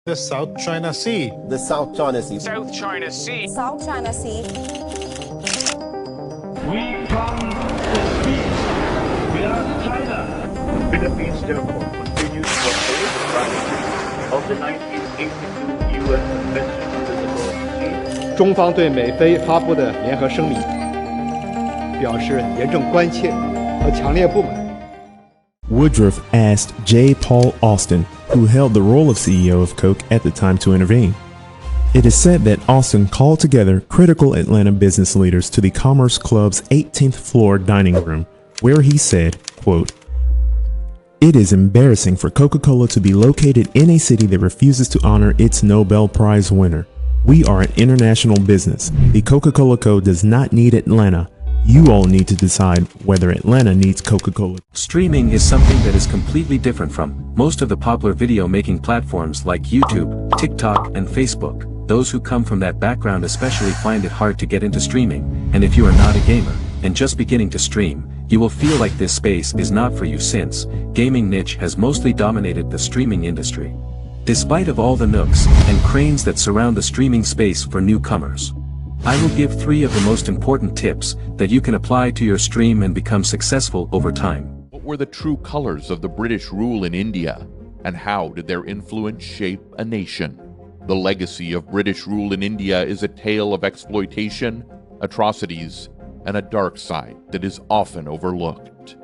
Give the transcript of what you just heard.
The South China Sea. The South China Sea. South China Sea. South China Sea. We come to speak. We are China. The Philippines therefore continues to uphold the strategy of the 1982 U.S. Convention on Visible Sea. 中方对美菲发布的联合声明表示严正关切和强烈不满。 Woodruff asked J. Paul Austin, who held the role of CEO of Coke at the time, to intervene. It is said that Austin called together critical Atlanta business leaders to the Commerce Club's 18th floor dining room, where he said, quote, "It is embarrassing for Coca-Cola to be located in a city that refuses to honor its Nobel Prize winner. We are an international business. The Coca-Cola Co. does not need Atlanta. You all need to decide whether Atlanta needs Coca-Cola." Streaming is something that is completely different from most of the popular video making platforms like YouTube, TikTok, and Facebook. Those who come from that background especially find it hard to get into streaming, and if you are not a gamer, and just beginning to stream, you will feel like this space is not for you since gaming niche has mostly dominated the streaming industry. Despite of all the nooks and cranes that surround the streaming space for newcomers, I will give 3 of the most important tips that you can apply to your stream and become successful over time. What were the true colors of the British rule in India, and how did their influence shape a nation? The legacy of British rule in India is a tale of exploitation, atrocities, and a dark side that is often overlooked.